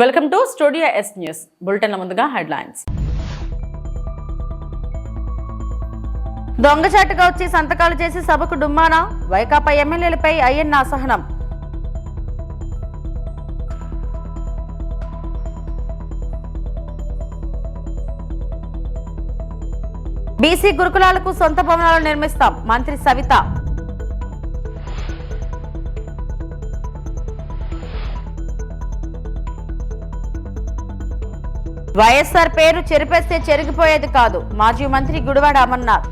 Welcome to studio S news బులెటిన్ల ముందుగా headlines. దొంగచాటుగా వచ్చి సంతకాలు చేసి సభకు డుమ్మానా, వైకాపా ఎమ్మెల్యేలపై అయ్యన్న అసహనం. బీసీ గురుకులాలకు సొంత భవనాలు నిర్మిస్తాం, మంత్రి సవిత. వైఎస్ఆర్ పేరు చెరిపేస్తే చెరిగిపోయేది కాదు, మాజీ మంత్రి గుడివాడ అమర్నాథ్.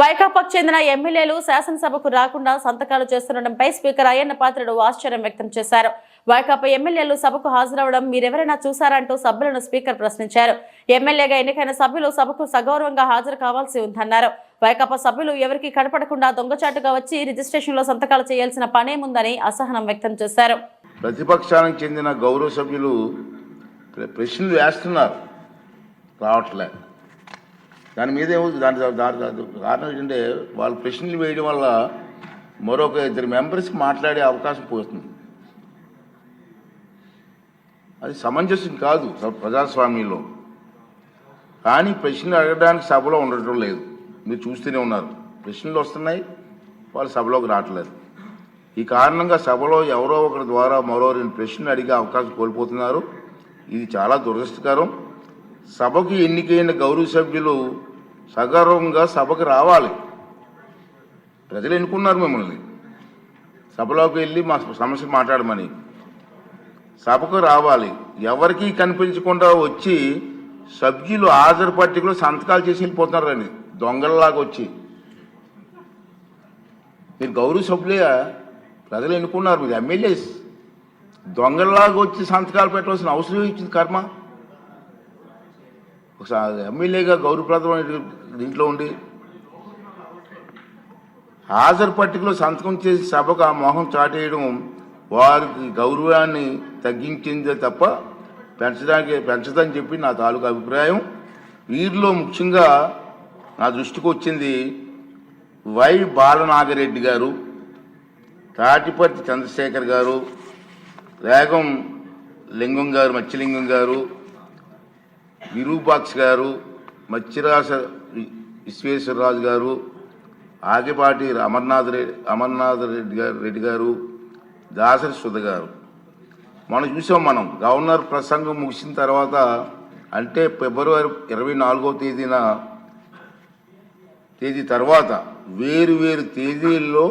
వైకాపాకు చెందిన ఎమ్మెల్యేలు శాసనసభకు రాకుండా సంతకాలు చేస్తుండటంపై స్పీకర్ అయ్యన్న పాత్రుడు ఆశ్చర్యం వ్యక్తం చేశారు. వైకాపా ఎమ్మెల్యేలు సభకు హాజరవడం మీరెవరైనా చూశారంటూ సభ్యులను స్పీకర్ ప్రశ్నించారు. ఎమ్మెల్యేగా ఎన్నికైన సభ్యులు సభకు సగౌరవంగా హాజరు కావాల్సి ఉందన్నారు. వైకాపా సభ్యులు ఎవరికి కనపడకుండా దొంగచాటుగా వచ్చి రిజిస్ట్రేషన్లో సంతకాలు చేయాల్సిన పనేముందని అసహనం వ్యక్తం చేశారు. ప్రతిపక్షానికి చెందిన గౌరవ సభ్యులు ప్రశ్నలు వేస్తున్నారు, రావట్లే. దాని మీద కారణం ఏంటంటే వాళ్ళు ప్రశ్నలు వేయడం వల్ల మరొక ఇద్దరు మెంబర్స్కి మాట్లాడే అవకాశం పోతుంది. అది సమంజసం కాదు ప్రజాస్వామ్యంలో. కానీ ప్రశ్నలు అడగడానికి సభలో ఉండటం లేదు. మీరు చూస్తూనే ఉన్నారు, ప్రశ్నలు వస్తున్నాయి, వాళ్ళు సభలోకి రావట్లేదు. ఈ కారణంగా సభలో ఎవరో ఒకరి ద్వారా మరో 2 ప్రశ్నలు అడిగే అవకాశం కోల్పోతున్నారు. ఇది చాలా దురదృష్టకరం. సభకు ఎన్నికైన గౌరవ సభ్యులు సగౌరవంగా సభకు రావాలి. ప్రజలు ఎన్నుకున్నారు మిమ్మల్ని, సభలోకి వెళ్ళి మా సమస్య మాట్లాడమని. సభకు రావాలి. ఎవరికి కనిపించకుండా వచ్చి సభ్యులు హాజరు పట్టికలో సంతకాలు చేసి వెళ్ళిపోతున్నారండి, దొంగల్లాగా వచ్చి. మీరు గౌరవ సభ్యులే, ప్రజలు ఎన్నుకున్నారు, మీరు ఎమ్మెల్యేస్. దొంగల్లాగా వచ్చి సంతకాలు పెట్టవలసిన అవసరం ఇచ్చింది కర్మ. ఒకసారి ఎమ్మెల్యేగా గౌరవప్రదమైన దీంట్లో ఉండి హాజరు పట్టికలో సంతకం చేసి సభకు ఆ మోహం చాటేయడం వారికి గౌరవాన్ని తగ్గించిందే తప్ప పెంచదని చెప్పి నా తాలూకు అభిప్రాయం. వీరిలో ముఖ్యంగా నా దృష్టికి వచ్చింది వై బాలనాగరెడ్డి గారు, తాటిపర్తి చంద్రశేఖర్ గారు, రేగం లింగం గారు, మత్స్యలింగం గారు, విరూపాక్ష గారు, మత్స్యరాజ విశ్వేశ్వరరాజు గారు, ఆగిపాటి అమర్నాథ్ రెడ్డి గారు, దాసరి సుధ గారు. మనం చూసాం. మనం గవర్నర్ ప్రసంగం ముగిసిన తర్వాత, అంటే ఫిబ్రవరి 24వ తేదీ తర్వాత వేరు తేదీల్లో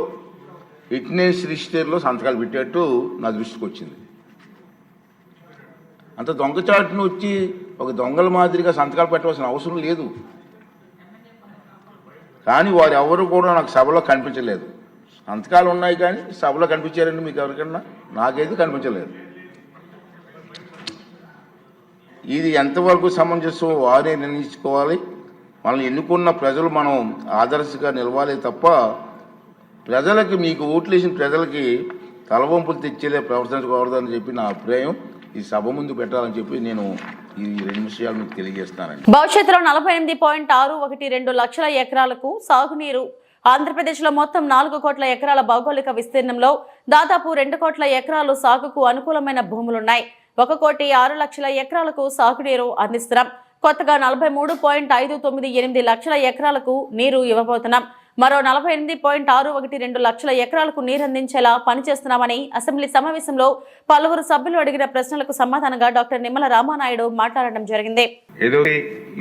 అటెండెన్స్ రిజిస్టర్లో సంతకాలు పెట్టేట్టు నా దృష్టికి వచ్చింది. అంత దొంగచాటును వచ్చి ఒక దొంగల మాదిరిగా సంతకాలు పెట్టవలసిన అవసరం లేదు. కానీ వారు ఎవరు కూడా నాకు సభలో కనిపించలేదు. సంతకాలు ఉన్నాయి కానీ సభలో కనిపించారండి మీకు ఎవరికన్నా? నాకైతే కనిపించలేదు. ఇది ఎంతవరకు సమంజసం వారే నిర్ణయించుకోవాలి. మనల్ని ఎన్నుకున్న ప్రజలు మనం ఆదర్శంగా నిలవాలి తప్ప ప్రజలకి, మీకు ఓట్లు వేసిన ప్రజలకి తలవంపులు తెచ్చేలే ప్రవర్తించకూడదని చెప్పి నా అభిప్రాయం. ఈ సభ ముందు పెట్టాలని చెప్పి నేను ఈ 2 విషయాలు మీకు తెలియజేస్తానండి. భవిష్యత్తులో 48.612 లక్షల ఎకరాలకు సాగునీరు. ఆంధ్రప్రదేశ్లో మొత్తం 4 కోట్ల ఎకరాల భౌగోళిక విస్తీర్ణంలో దాదాపు 2 కోట్ల ఎకరాలు సాగుకు అనుకూలమైన భూములున్నాయి. 1,06 లక్షల ఎకరాలకు సాగునీరు అందిస్తున్నాం. కొత్తగా 43.598 లక్షల ఎకరాలకు నీరు ఇవ్వబోతున్నాం. మరో 48.612 లక్షల ఎకరాలకు నీరందించేలా పనిచేస్తున్నామని అసెంబ్లీ సమావేశంలో పలువురు సభ్యులు అడిగిన ప్రశ్నలకు సమాధానంగా డాక్టర్ నిమ్మల రామానాయుడు మాట్లాడడం జరిగింది. ఏదో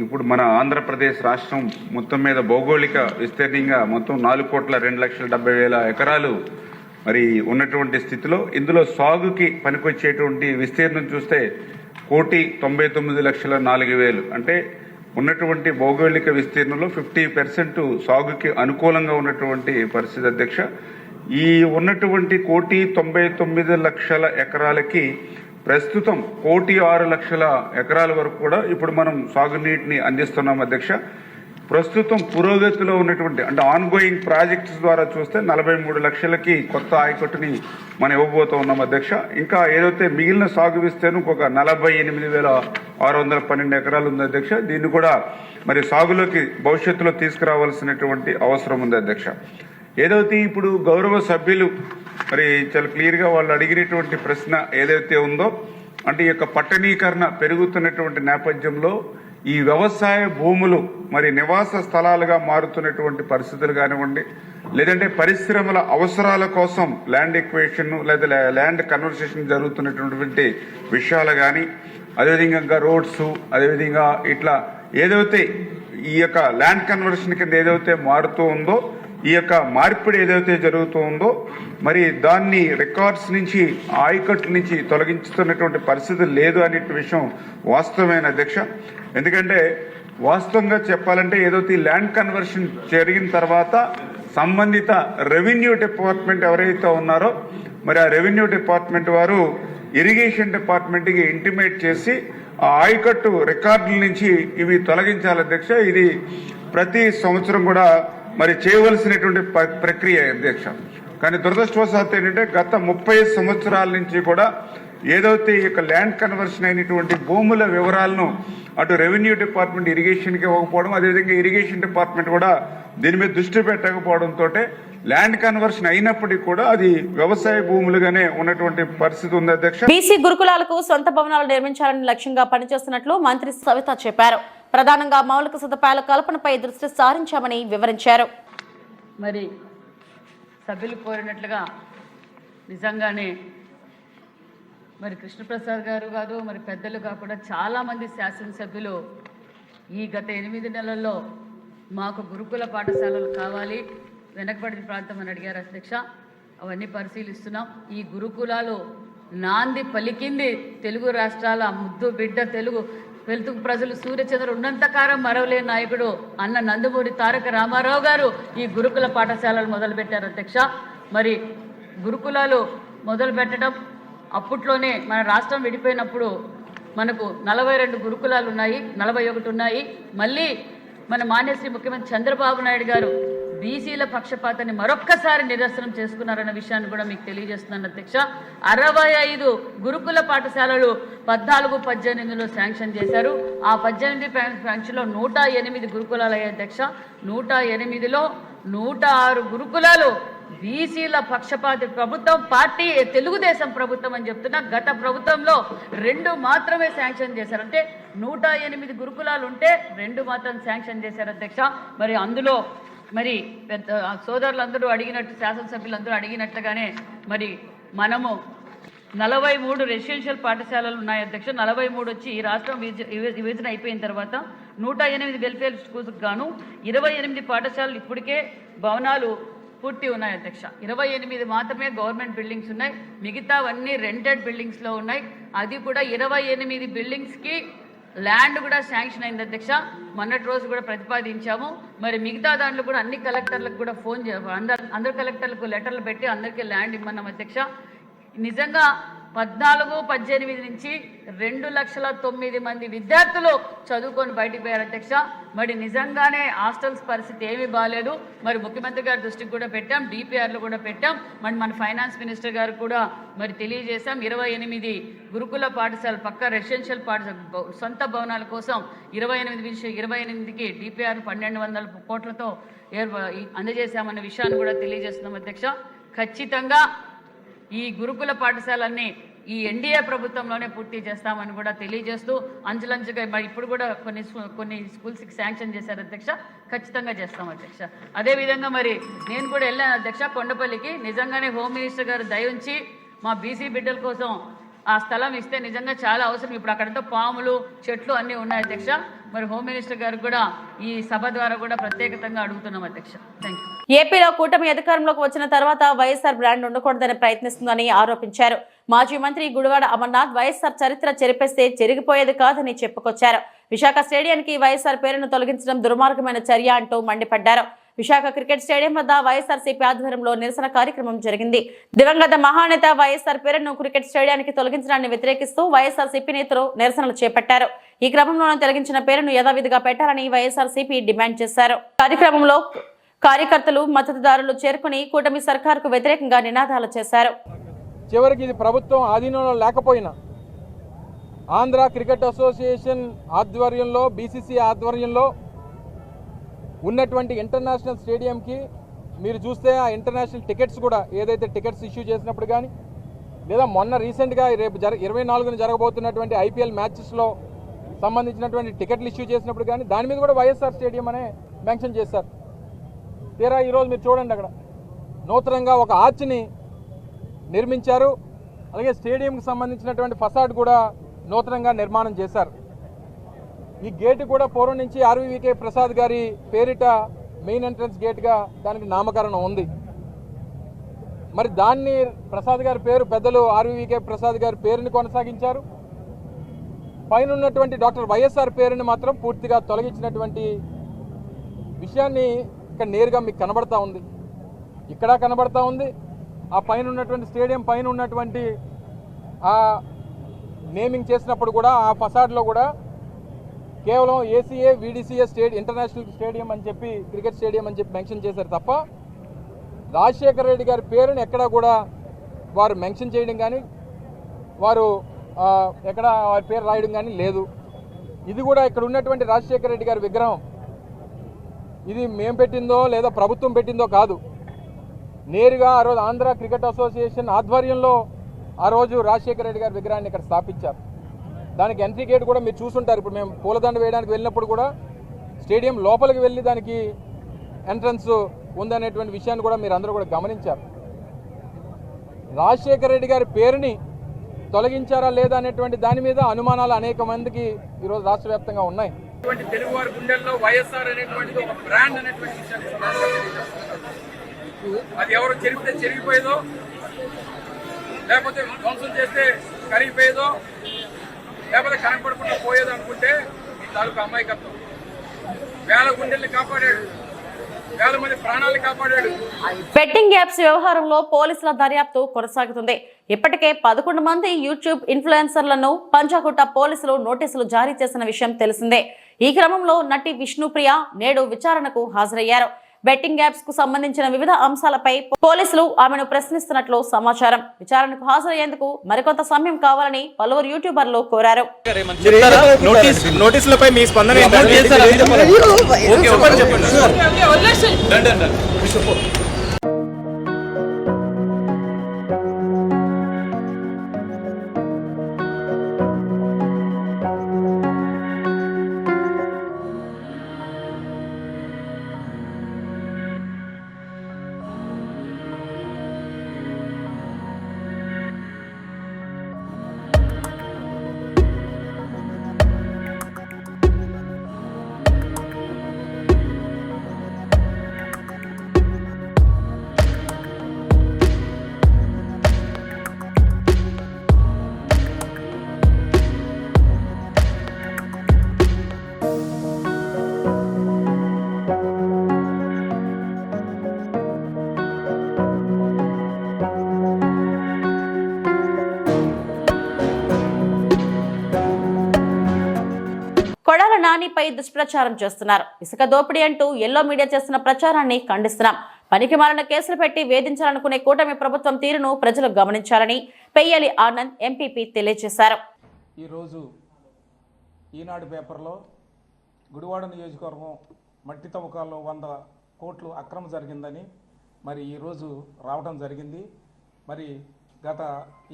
ఇప్పుడు మన ఆంధ్రప్రదేశ్ రాష్ట్రం మొత్తం మీద భౌగోళిక విస్తీర్ణంగా మొత్తం 4,02,70,000 ఎకరాలు మరి ఉన్నటువంటి స్థితిలో ఇందులో సాగుకి పనికొచ్చేటువంటి విస్తీర్ణం చూస్తే 1,99,04,000 అంటే ఉన్నటువంటి భౌగోళిక విస్తీర్ణంలో 50% సాగుకి అనుకూలంగా ఉన్నటువంటి పరిస్థితి అధ్యక్ష. ఈ ఉన్నటువంటి 1,99,00,000 ఎకరాలకి ప్రస్తుతం 1,06,00,000 ఎకరాల వరకు కూడా ఇప్పుడు మనం సాగునీటిని అందిస్తున్నాం అధ్యక్ష. ప్రస్తుతం పురోగతిలో ఉన్నటువంటి అంటే ఆన్గోయింగ్ ప్రాజెక్ట్స్ ద్వారా చూస్తే 43 లక్షలకి కొత్త ఆయకట్టుని మనం ఇవ్వబోతూ ఉన్నాం అధ్యక్ష. ఇంకా ఏదైతే మిగిలిన సాగు విస్తీర్ణం ఒక 48,612 ఎకరాలు ఉంది అధ్యక్ష. దీన్ని కూడా మరి సాగులోకి భవిష్యత్తులో తీసుకురావాల్సినటువంటి అవసరం ఉంది అధ్యక్ష. ఏదైతే ఇప్పుడు గౌరవ సభ్యులు మరి చాలా క్లియర్గా వాళ్ళు అడిగినటువంటి ప్రశ్న ఏదైతే ఉందో, అంటే ఈ యొక్క పట్టణీకరణ పెరుగుతున్నటువంటి నేపథ్యంలో ఈ వ్యవసాయ భూములు మరి నివాస స్థలాలుగా మారుతున్నటువంటి పరిస్థితులు కానివ్వండి, లేదంటే పరిశ్రమల అవసరాల కోసం ల్యాండ్ ఎక్వేషన్ లేదా ల్యాండ్ కన్వర్సేషన్ జరుగుతున్నటువంటి విషయాలు కానీ, అదేవిధంగా రోడ్స్, అదేవిధంగా ఇట్లా ఏదైతే ఈ యొక్క ల్యాండ్ కన్వర్షన్ కింద ఏదైతే మారుతూ ఉందో, ఈ యొక్క మార్పిడి ఏదైతే జరుగుతూ ఉందో మరి దాన్ని రికార్డ్స్ నుంచి ఆయకట్ల నుంచి తొలగించుతున్నటువంటి పరిస్థితి లేదు అనే విషయం వాస్తవమైన అధ్యక్ష. ఎందుకంటే వాస్తవంగా చెప్పాలంటే ఏదైతే ఈ ల్యాండ్ కన్వర్షన్ జరిగిన తర్వాత సంబంధిత రెవెన్యూ డిపార్ట్మెంట్ ఎవరైతే ఉన్నారో మరి ఆ రెవెన్యూ డిపార్ట్మెంట్ వారు ఇరిగేషన్ డిపార్ట్మెంట్కి ఇంటిమేట్ చేసి ఆ ఆయకట్టు రికార్డుల నుంచి ఇవి తొలగించాలి అధ్యక్ష. ఇది ప్రతి సంవత్సరం కూడా మరి చేయవలసినటువంటి ప్రక్రియ అధ్యక్ష. కానీ దురదృష్టవశాత్తు ఏంటంటే గత 30 సంవత్సరాల నుంచి కూడా ఏదైతే ఈ యొక్క ల్యాండ్ కన్వర్షన్ అయినటువంటి భూముల వివరాలను అటు రెవెన్యూ డిపార్ట్మెంట్ ఇరిగేషన్కి ఇవ్వకపోవడం, అదేవిధంగా ఇరిగేషన్ డిపార్ట్మెంట్ కూడా దీని మీద దృష్టి పెట్టకపోవడంతో ల్యాండ్ కన్వర్షన్ అయినప్పటికీ కూడా అది వ్యవసాయ భూములుగానే ఉన్నటువంటి పరిస్థితి ఉంది అధ్యక్ష. బీసీ గురుకులాలకు సొంత భవనాలు నిర్మించాలని లక్ష్యంగా పనిచేస్తున్నట్లు మంత్రి సవిత చెప్పారు. ప్రధానంగా మౌలిక సదుపాయాల కల్పనపై దృష్టి సారించామని వివరించారు. మరి సభ్యులు కోరినట్లుగా నిజంగానే మరి కృష్ణప్రసాద్ గారు కాదు, మరి పెద్దలుగా కూడా చాలామంది శాసనసభ్యులు ఈ గత 8 నెలల్లో మాకు గురుకుల పాఠశాలలు కావాలి, వెనకబడిన ప్రాంతం అని అడిగారు అధ్యక్ష. అవన్నీ పరిశీలిస్తున్నాం. ఈ గురుకులాలు నాంది పలికింది తెలుగు రాష్ట్రాల ముద్దు బిడ్డ తెలుగు ప్రజలు సూర్యచంద్రుడు ఉన్నంతకాలం మరవలేని నాయకుడు అన్న నందమూరి తారక రామారావు గారు ఈ గురుకుల పాఠశాలలు మొదలుపెట్టారు అధ్యక్ష. మరి గురుకులాలు మొదలు పెట్టడం అప్పట్లోనే మన రాష్ట్రం విడిపోయినప్పుడు మనకు 42 గురుకులాలు ఉన్నాయి, 41 ఉన్నాయి. మళ్ళీ మన మాన్యశ్రీ ముఖ్యమంత్రి చంద్రబాబు నాయుడు గారు బీసీల పక్షపాతాన్ని మరొక్కసారి నిదర్శనం చేసుకున్నారన్న విషయాన్ని కూడా మీకు తెలియజేస్తున్నాను అధ్యక్ష. 65 గురుకుల పాఠశాలలు 14-18లో శాంక్షన్ చేశారు. ఆ 18 శాంక్షన్లో 108 గురుకులాలు అయ్యాయి అధ్యక్ష. 108లో 106 గురుకులాలు బీసీల పక్షపాతి ప్రభుత్వం, పార్టీ తెలుగుదేశం ప్రభుత్వం అని చెప్తున్నా. గత ప్రభుత్వంలో 2 మాత్రమే శాంక్షన్ చేశారు. అంటే 108 గురుకులాలు ఉంటే 2 మాత్రం శాంక్షన్ చేశారు అధ్యక్ష. మరి అందులో మరి పెద్ద సోదరులందరూ అడిగినట్టు, శాసనసభ్యులందరూ అడిగినట్టుగానే మరి మనము 43 రెసిడెన్షియల్ పాఠశాలలు ఉన్నాయి అధ్యక్ష. 43 వచ్చి ఈ రాష్ట్రం విభజన అయిపోయిన తర్వాత 108 వెల్ఫేర్ స్కూల్స్కి గాను 28 పాఠశాలలు ఇప్పటికే భవనాలు పూర్తి ఉన్నాయి అధ్యక్ష. 28 మాత్రమే గవర్నమెంట్ బిల్డింగ్స్ ఉన్నాయి, మిగతావన్నీ రెంటెడ్ బిల్డింగ్స్లో ఉన్నాయి. అది కూడా 28 బిల్డింగ్స్కి ల్యాండ్ కూడా శాంక్షన్ అయింది అధ్యక్ష. మొన్నటి రోజు కూడా ప్రతిపాదించాము. మరి మిగతా దాంట్లో కూడా అన్ని కలెక్టర్లకు కూడా ఫోన్ అందరు కలెక్టర్లకు లెటర్లు పెట్టి అందరికీ ల్యాండ్ ఇమ్మన్నాం అధ్యక్ష. నిజంగా 14-18 నుంచి 2,09,000 మంది విద్యార్థులు చదువుకొని బయటికి పోయారు అధ్యక్ష. మరి నిజంగానే హాస్టల్స్ పరిస్థితి ఏమీ బాగాలేదు. మరి ముఖ్యమంత్రి గారి దృష్టికి కూడా పెట్టాం, డిపిఆర్లు కూడా పెట్టాం. మరి మన ఫైనాన్స్ మినిస్టర్ గారు కూడా మరి తెలియజేశాం. 28 గురుకుల పాఠశాల పక్క రెసిడెన్షియల్ పాఠశాల సొంత భవనాల కోసం 28కి డిపిఆర్ 1,200 కోట్లతో అందజేశామన్న విషయాన్ని కూడా తెలియజేస్తున్నాం అధ్యక్ష. ఖచ్చితంగా ఈ గురుకుల పాఠశాలన్నీ ఈ ఎన్డీఏ ప్రభుత్వంలోనే పూర్తి చేస్తామని కూడా తెలియజేస్తూ అంచులంచుగా మరి ఇప్పుడు కూడా కొన్ని స్కూల్స్కి శాంక్షన్ చేశారు అధ్యక్ష. ఖచ్చితంగా చేస్తాం అధ్యక్ష. అదేవిధంగా మరి నేను కూడా వెళ్ళాను అధ్యక్ష కొండపల్లికి. నిజంగానే హోమ్ మినిస్టర్ గారు దయ ఉంచి మా బీసీ బిడ్డల కోసం ఆ స్థలం ఇస్తే నిజంగా చాలా అవసరం. ఇప్పుడు అక్కడంతా పాములు, చెట్లు అన్నీ ఉన్నాయి అధ్యక్ష. మరి హోమ్ మినిస్టర్ గారు కూడా ఈ సభ ద్వారా కూడా ప్రత్యేకంగా అడుగుతున్నాం అధ్యక్ష. Thank you. ఏపీలో కూటమి అధికారంలోకి వచ్చిన తర్వాత వైఎస్ఆర్ బ్రాండ్ ఉండకూడదని ప్రయత్నిస్తుందని ఆరోపించారు. మాజీ మంత్రి గుడివాడ అమర్నాథ్ వైఎస్ఆర్ చరిత్ర చెరిపేస్తే చెరిగిపోయేది కాదని చెప్పుకొచ్చారు. విశాఖ స్టేడియానికి వైఎస్ఆర్ పేరును తొలగించడం దుర్మార్గమైన చర్య అంటూ మండిపడ్డారు. విశాఖ క్రికెట్ స్టేడియం వద్ద వైఎస్ఆర్సీపీ ఆధ్వర్యంలో నిరసన కార్యక్రమం జరిగింది. దివంగత మహానేత వైఎస్ఆర్ పేరును క్రికెట్ స్టేడియానికి తొలగించడాన్ని వ్యతిరేకిస్తూ వైఎస్ఆర్సీపీ నేతలు నిరసనలు చేపట్టారు. ఈ క్రమంలోనే తొలగించిన పేరును యథావిధిగా పెట్టాలని వైఎస్ఆర్సీపీ డిమాండ్ చేశారు. కార్యక్రమంలో కార్యకర్తలు, మద్దతుదారులు చేరుకుని కూటమి సర్కారుకు వ్యతిరేకంగా నినాదాలు చేశారు. చివరికి ఇది ప్రభుత్వం ఆధీనంలో లేకపోయినా ఆంధ్ర క్రికెట్ అసోసియేషన్ ఆధ్వర్యంలో, బీసీసీ ఆధ్వర్యంలో ఉన్నటువంటి ఇంటర్నేషనల్ స్టేడియంకి మీరు చూస్తే ఆ ఇంటర్నేషనల్ టికెట్స్ కూడా ఏదైతే టికెట్స్ ఇష్యూ చేసినప్పుడు కానీ లేదా మొన్న రీసెంట్గా రేపు 24న జరగబోతున్నటువంటి ఐపీఎల్ మ్యాచెస్లో సంబంధించినటువంటి టికెట్లు ఇష్యూ చేసినప్పుడు కానీ దాని మీద కూడా వైఎస్ఆర్ స్టేడియం అనే మెన్షన్ చేశారు. తీరా ఈరోజు మీరు చూడండి, అక్కడ నూతనంగా ఒక ఆర్చ్ని నిర్మించారు. అలాగే స్టేడియంకి సంబంధించినటువంటి ఫసాడ్ కూడా నూతనంగా నిర్మాణం చేశారు. ఈ గేటు కూడా పూర్వం నుంచి ఆర్వీవీకే ప్రసాద్ గారి పేరిట మెయిన్ ఎంట్రన్స్ గేట్గా దానికి నామకరణం ఉంది. మరి దాన్ని ప్రసాద్ గారి పేరు పెద్దలు ఆర్వీవీకే ప్రసాద్ గారి పేరుని కొనసాగించారు. పైన ఉన్నటువంటి డాక్టర్ వైఎస్ఆర్ పేరుని మాత్రం పూర్తిగా తొలగించినటువంటి విషయాన్ని ఇక్కడ నేరుగా మీకు కనబడతా ఉంది, ఇక్కడ కనబడతా ఉంది. ఆ పైన ఉన్నటువంటి స్టేడియం పైన ఉన్నటువంటి ఆ నేమింగ్ చేసినప్పుడు కూడా ఆ ఫసాడ్లో కూడా కేవలం ఏసీఏ వీడీసీఏ ఇంటర్నేషనల్ స్టేడియం అని చెప్పి క్రికెట్ స్టేడియం అని చెప్పి మెన్షన్ చేశారు తప్ప రాజశేఖర రెడ్డి గారి పేరుని ఎక్కడా కూడా వారు మెన్షన్ చేయడం కానీ వారు ఎక్కడ వారి పేరు రాయడం కానీ లేదు. ఇది కూడా ఇక్కడ ఉన్నటువంటి రాజశేఖర రెడ్డి గారి విగ్రహం ఇది మేము పెట్టిందో లేదా ప్రభుత్వం పెట్టిందో కాదు, నేరుగా ఆ రోజు ఆంధ్ర క్రికెట్ అసోసియేషన్ ఆధ్వర్యంలో ఆ రోజు రాజశేఖర రెడ్డి గారి విగ్రహాన్ని ఇక్కడ స్థాపించారు. దానికి ఎంట్రీ గేట్ కూడా మీరు చూసుంటారు. ఇప్పుడు మేము పూలదండ వేయడానికి వెళ్ళినప్పుడు కూడా స్టేడియం లోపలికి వెళ్ళి దానికి ఎంట్రన్స్ ఉందనేటువంటి విషయాన్ని కూడా మీరు అందరూ కూడా గమనించారు. రాజశేఖర రెడ్డి గారి పేరుని తొలగించారా లేదా అనేటువంటి దాని మీద అనుమానాలు అనేక మందికి ఈరోజు రాష్ట్ర వ్యాప్తంగా ఉన్నాయి. తెలుగు వారి గుండెల్లో వైఎస్ఆర్ అనేటువంటిది ఒక బ్రాండ్ అనేటువంటి విషయాన్ని అది ఎవరు చెరిపితే చెరిగిపోయేదో లేకపోతే ధ్వంసం చేస్తే కరిగిపోయేదో లేకపోతే కనపడకుండా పోయేదో అనుకుంటే ఈ తాలూకు అమాయకత్వం. వేల గుండెల్ని కాపాడాడు, వేల మంది ప్రాణాలు కాపాడాడు. బెట్టింగ్ యాప్స్ వ్యవహారంలో పోలీసుల దర్యాప్తు కొనసాగుతుంది. ఇప్పటికే 11 మంది యూట్యూబ్ ఇన్ఫ్లుయెన్సర్లను పంజాగుట్ట పోలీసులు నోటీసులు జారీ చేసిన విషయం తెలిసిందే. ఈ క్రమంలో నటి విష్ణుప్రియ నేడు విచారణకు హాజరయ్యారు. బెట్టింగ్ యాప్స్ కు సంబంధించిన వివిధ అంశాలపై పోలీసులు ఆమెను ప్రశ్నిస్తున్నట్లు సమాచారం. విచారణకు హాజరయ్యేందుకు మరికొంత సమయం కావాలని పలువురు యూట్యూబర్లు కోరారు. నోటీసులపై మీ స్పందన కొడాల నానిపై దుష్ప్రచారం చేస్తున్నారు. ఇసుక దోపిడీ అంటూ ఎల్లో మీడియా చేస్తున్న ప్రచారాన్ని ఖండిస్తున్నాం. పనికిమాలిన కేసులు పెట్టి వేధించాలనుకునే కూటమి ప్రభుత్వం తీరును ప్రజలు గమనించాలని పెయ్యలి ఆనంద్ ఎంపీపీ తెలియజేశారు. ఈరోజు ఈనాడు పేపర్లో గుడివాడ నియోజకవర్గం మట్టి తవ్వకాల్లో 100 కోట్లు అక్రమం జరిగిందని మరి ఈరోజు రావడం జరిగింది. మరి గత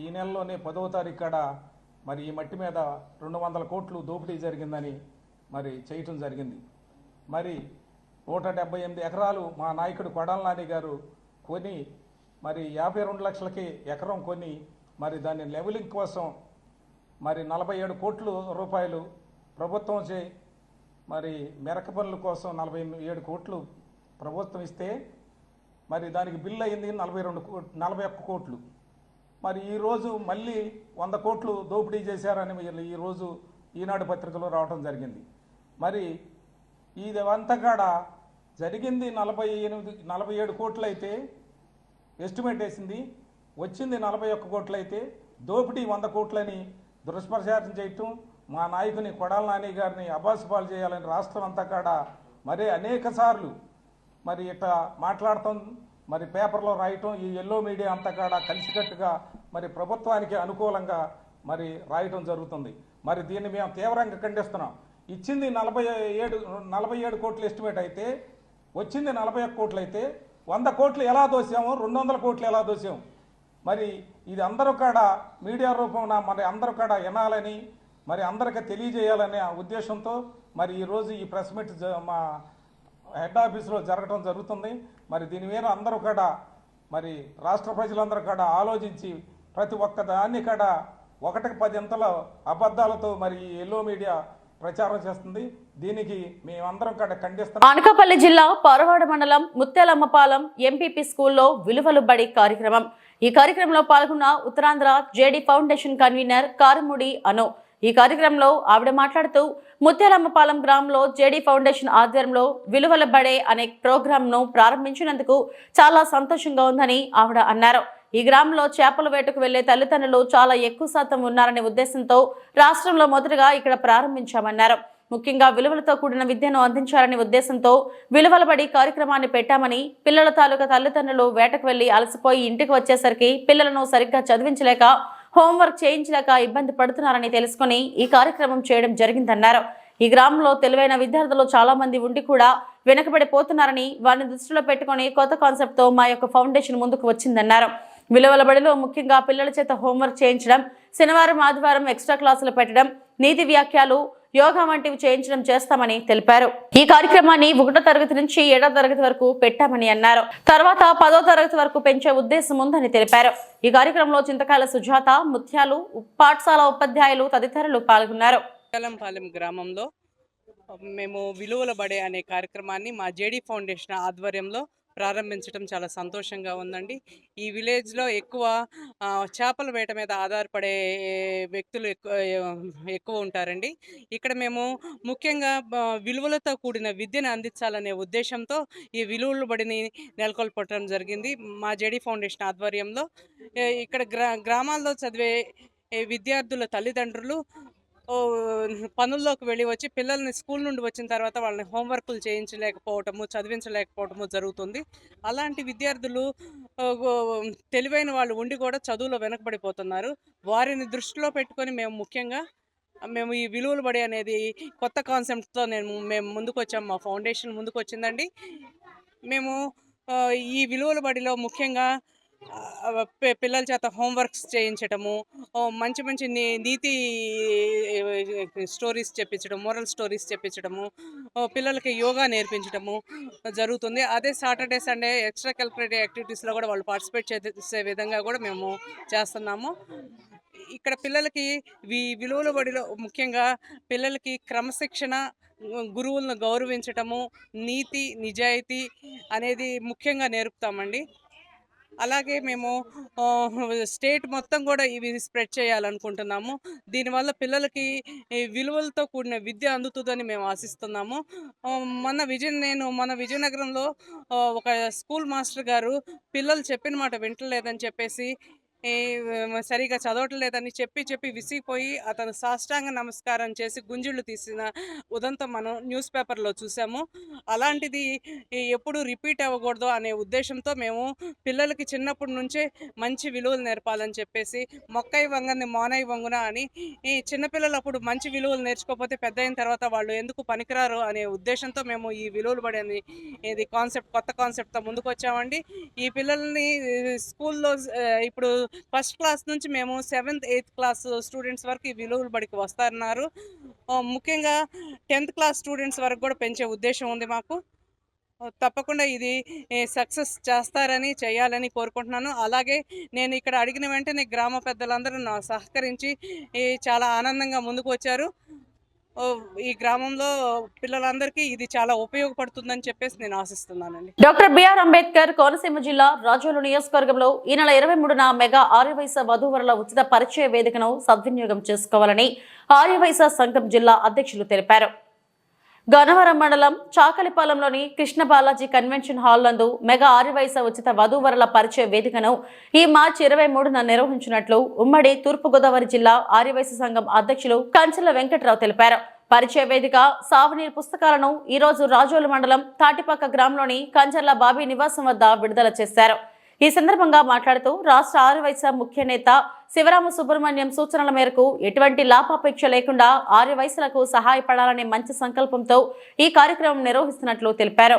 ఈ నెలలోనే 10వ తారీఖు కాడ మరి ఈ మట్టి మీద 200 కోట్లు దోపిడీ జరిగిందని మరి చేయటం జరిగింది. మరి 178 ఎకరాలు మా నాయకుడు కొడాల నాని గారు కొని మరి 52 లక్షలకి ఎకరం కొని మరి దాన్ని లెవెలింగ్ కోసం మరి 47 కోట్ల రూపాయలు ప్రభుత్వం మరి మెరక పనుల కోసం 47 కోట్లు ప్రభుత్వం ఇస్తే మరి దానికి బిల్లు అయింది 41 కోట్లు. మరి ఈరోజు మళ్ళీ 100 కోట్లు దోపిడీ చేశారని ఈరోజు ఈనాడు పత్రికలో రావడం జరిగింది. మరి ఇదంతా కాడ జరిగింది 47 కోట్లు అయితే ఎస్టిమేట్ వేసింది, వచ్చింది 41 కోట్లు అయితే దోపిడీ 100 కోట్లని దుష్ప్రచారం చేయటం, మా నాయకుని కొడాల నాని గారిని అబాసుపాలు చేయాలని రాష్ట్రం అంతా కాడ మరి అనేక సార్లు మరి ఇట్లా మాట్లాడటం, మరి పేపర్లో రాయటం, ఈ ఎల్లో మీడియా అంతా కాడ కలిసికట్టుగా మరి ప్రభుత్వానికి అనుకూలంగా మరి రాయటం జరుగుతుంది. మరి దీన్ని మేము తీవ్రంగా ఖండిస్తున్నాం. ఇచ్చింది 47 కోట్లు ఎస్టిమేట్ అయితే వచ్చింది 41 కోట్లు అయితే 100 కోట్లు ఎలా దోసాము, 200 కోట్లు ఎలా దోసాము. మరి ఇది అందరూ కూడా మీడియా రూపంలో మరి అందరూ కూడా వినాలని, మరి అందరికీ తెలియజేయాలనే ఉద్దేశంతో మరి ఈరోజు ఈ ప్రెస్ మీట్ మా హెడ్ ఆఫీస్లో జరగడం జరుగుతుంది. మరి దీని మీద అందరూ కూడా మరి రాష్ట్ర ప్రజలందరూ కూడా ఆలోచించి ప్రతి ఒక్క దాన్ని కూడా 1కి 10 ఇంతల అబద్ధాలతో మరి ఈ ఎల్లో మీడియా ప్రచారం చేస్తుంది. దీనికి మేమందరం కూడా ఖండిస్తున్నాం. అనకాపల్లి జిల్లా పరవాడ మండలం ముత్యాలమ్మపాలెం ఎంపీపీ స్కూల్లో విలువలు బడి కార్యక్రమం. ఈ కార్యక్రమంలో పాల్గొన్న Uttarandhra JD foundation convener Karumudi అను. ఈ కార్యక్రమంలో ఆవిడ మాట్లాడుతూ ముత్యాలమ్మపాలెం గ్రామంలో జేడీ ఫౌండేషన్ ఆధ్వర్యంలో విలువల బడే అనే ప్రోగ్రాంను ప్రారంభించినందుకు చాలా సంతోషంగా ఉందని ఆవిడ అన్నారు. ఈ గ్రామంలో చేపల వేటకు వెళ్లే తల్లిదండ్రులు చాలా ఎక్కువ శాతం ఉన్నారనే ఉద్దేశంతో రాష్ట్రంలో మొదటగా ఇక్కడ ప్రారంభించామన్నారు. ముఖ్యంగా విలువలతో కూడిన విద్యను అందించాలనే ఉద్దేశంతో విలువల బడి కార్యక్రమాన్ని పెట్టామని, పిల్లల తాలూకా తల్లిదండ్రులు వేటకు వెళ్లి అలసిపోయి ఇంటికి వచ్చేసరికి పిల్లలను సరిగ్గా చదివించలేక, హోంవర్క్ చేయించలేక ఇబ్బంది పడుతున్నారని తెలుసుకుని ఈ కార్యక్రమం చేయడం జరిగిందన్నారు. ఈ గ్రామంలో తెలివైన విద్యార్థులు చాలా మంది ఉండి కూడా వెనకబడిపోతున్నారని వారిని దృష్టిలో పెట్టుకుని కొత్త కాన్సెప్ట్ తో మా యొక్క ఫౌండేషన్ ముందుకు వచ్చిందన్నారు. విలువల బడిలో ముఖ్యంగా పిల్లల చేత హోంవర్క్ చేయించడం, శనివారం ఆదివారం ఎక్స్ట్రా క్లాసులు పెట్టడం, నీతి వ్యాఖ్యలు, యోగా వంటివి చేయించడం చేస్తామని తెలిపారు. ఈ కార్యక్రమాన్ని 1వ తరగతి నుంచి 7వ తరగతి వరకు పెట్టామని అన్నారు. తర్వాత 10వ తరగతి వరకు పెంచే ఉద్దేశం ఉందని తెలిపారు. ఈ కార్యక్రమంలో చింతకాయల సుజాత, ముత్యాలు, పాఠశాల ఉపాధ్యాయులు తదితరులు పాల్గొన్నారు. ముత్యాలంపాలెం గ్రామంలో మేము విలువల బడే అనే కార్యక్రమాన్ని మా జేడీ ఫౌండేషన్ ఆధ్వర్యంలో ప్రారంభించడం చాలా సంతోషంగా ఉందండి. ఈ విలేజ్లో ఎక్కువ చేపల వేట మీద ఆధారపడే వ్యక్తులు ఎక్కువ ఉంటారండి. ఇక్కడ మేము ముఖ్యంగా విలువలతో కూడిన విద్యను అందించాలనే ఉద్దేశంతో ఈ విలువల బడిని నెలకొల్పడం జరిగింది మా జేడీ ఫౌండేషన్ ఆధ్వర్యంలో. ఇక్కడ గ్రామాల్లో చదివే విద్యార్థుల తల్లిదండ్రులు పనుల్లోకి వెళ్ళి వచ్చి పిల్లల్ని స్కూల్ నుండి వచ్చిన తర్వాత వాళ్ళని హోంవర్క్లు చేయించలేకపోవటము, చదివించలేకపోవటము జరుగుతుంది. అలాంటి విద్యార్థులు తెలివైన వాళ్ళు ఉండి కూడా చదువులో వెనకబడిపోతున్నారు. వారిని దృష్టిలో పెట్టుకొని మేము ఈ విలువల బడి అనేది కొత్త కాన్సెప్ట్తో మేము ముందుకు వచ్చాము. మా ఫౌండేషన్ ముందుకు వచ్చిందండి. మేము ఈ విలువల బడిలో ముఖ్యంగా పిల్లల చేత హోంవర్క్స్ చేయించటము, మంచి మంచి నీతి స్టోరీస్ చెప్పించడం, మోరల్ స్టోరీస్ చెప్పించడము, పిల్లలకి యోగా నేర్పించడము జరుగుతుంది. అదే సాటర్డే సండే ఎక్స్ట్రా కరిక్యులర్ యాక్టివిటీస్లో కూడా వాళ్ళు పార్టిసిపేట్ చేసే విధంగా కూడా మేము చేస్తున్నాము. ఇక్కడ పిల్లలకి విలువల బడిలో ముఖ్యంగా పిల్లలకి క్రమశిక్షణ, గురువులను గౌరవించటము, నీతి, నిజాయితీ అనేది ముఖ్యంగా నేర్పుతామండి. అలాగే మేము స్టేట్ మొత్తం కూడా ఇవి స్ప్రెడ్ చేయాలనుకుంటున్నాము. దీనివల్ల పిల్లలకి విలువలతో కూడిన విద్య అందుతుందని మేము ఆశిస్తున్నాము. మన విజయనగరంలో ఒక స్కూల్ మాస్టర్ గారు పిల్లలు చెప్పిన మాట వింటలేదని చెప్పేసి, సరిగా చదవట్లేదని చెప్పి విసిగిపోయి అతను సాష్టాంగ నమస్కారం చేసి గుంజిళ్ళు తీసిన ఉదంతం మనం న్యూస్ పేపర్లో చూసాము. అలాంటిది ఎప్పుడు రిపీట్ అవ్వకూడదు అనే ఉద్దేశంతో మేము పిల్లలకి చిన్నప్పటి నుంచే మంచి విలువలు నేర్పాలని చెప్పేసి, మొక్కై వంగని మోనై వంగున అని, ఈ చిన్నపిల్లలు అప్పుడు మంచి విలువలు నేర్చుకోకపోతే పెద్ద అయిన తర్వాత వాళ్ళు ఎందుకు పనికిరారు అనే ఉద్దేశంతో మేము ఈ విలువలు బడి అని ఇది కొత్త కాన్సెప్ట్తో ముందుకు వచ్చామండి. ఈ పిల్లల్ని స్కూల్లో ఇప్పుడు ఫస్ట్ క్లాస్ నుంచి మేము 7th 8th క్లాస్ స్టూడెంట్స్ వరకు ఈ విలువల బడికి వస్తున్నారు. ముఖ్యంగా 10th క్లాస్ స్టూడెంట్స్ వరకు కూడా పెంచే ఉద్దేశం ఉంది మాకు. తప్పకుండా ఇది సక్సెస్ చేయాలని కోరుకుంటున్నాను. అలాగే నేను ఇక్కడ అడిగిన వెంటనే గ్రామ పెద్దలందరూ నాకు సహకరించి చాలా ఆనందంగా ముందుకు వచ్చారు. ఈ గ్రామంలో పిల్లలందరికీ ఇది చాలా ఉపయోగపడుతుందని చెప్పేసి నేను ఆశిస్తున్నానండి. డాక్టర్ బిఆర్ అంబేద్కర్ కోనసీమ జిల్లా రాజోలు నియోజకవర్గంలో ఈ నెల 23న మెగా ఆర్యవైశ్య వధూవరుల ఉచిత పరిచయ వేదికను సద్వినియోగం చేసుకోవాలని ఆర్యవైశ్య సంఘం జిల్లా అధ్యక్షులు తెలిపారు. గన్నవరం మండలం చాకలిపాలెంలోని కృష్ణ బాలాజీ కన్వెన్షన్ హాల్ నందు మెగా ఆర్యవైశ్య ఉచిత వధూవరుల పరిచయ వేదికను ఈ మార్చి 23న నిర్వహించినట్లు ఉమ్మడి తూర్పుగోదావరి జిల్లా ఆర్యవైశ్య సంఘం అధ్యక్షులు కంచెల వెంకట్రావు తెలిపారు. పరిచయ వేదిక సాగునీరు పుస్తకాలను ఈ రోజు రాజోలు మండలం తాటిపక్క గ్రామంలోని కంచర్ల బాబీ నివాసం వద్ద విడుదల చేశారు. ఈ సందర్భంగా మాట్లాడుతూ రాష్ట్ర ఆర్యవైశ్య ముఖ్య నేత శివరామ సుబ్రహ్మణ్యం సూచనల మేరకు ఎటువంటి లాభాపేక్ష లేకుండా ఆర్యవైశ్యులకు సహాయపడాలనే మంచి సంకల్పంతో ఈ కార్యక్రమం నిర్వహిస్తున్నట్లు తెలిపారు.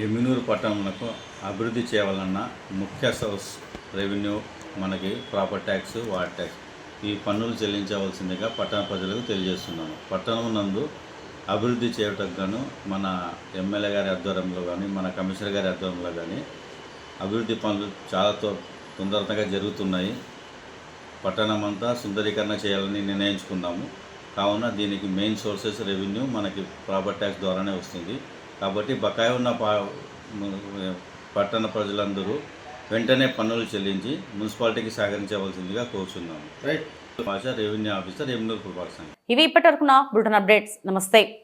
ఎమ్మినూరు పట్టణంలో అభివృద్ధి చేయాలన్న ముఖ్య సోర్స్ రెవెన్యూ మనకి ప్రాపర్టీ ట్యాక్స్, వాటర్ ట్యాక్స్ ఈ పన్నులు చెల్లించవలసిందిగా పట్టణ ప్రజలకు తెలియజేస్తున్నాను. పట్టణం నందు అభివృద్ధి చేయటకు గాను మన ఎమ్మెల్యే గారి ఆధ్వర్యంలో కానీ మన కమిషనర్ గారి ఆధ్వర్యంలో కానీ అభివృద్ధి పనులు చాలా తొందరగా జరుగుతున్నాయి. పట్టణం అంతా సుందరీకరణ చేయాలని నిర్ణయించుకున్నాము. కావున దీనికి మెయిన్ సోర్సెస్ రెవెన్యూ మనకి ప్రాపర్టీ ట్యాక్స్ ద్వారానే వస్తుంది. కాబట్టి బకాయి ఉన్న పట్టణ ప్రజలందరూ వెంటనే పన్నులు చెల్లించి మున్సిపాలిటీకి సహకరించవలసిందిగా కోరుచున్నాము. రైట్ భాష రెవెన్యూ ఆఫీసర్ ఎమ్మెల్యే పురపాలక సంఘం. ఇవి ఇప్పటివరకున బులెటిన్ అప్డేట్స్. నమస్తే.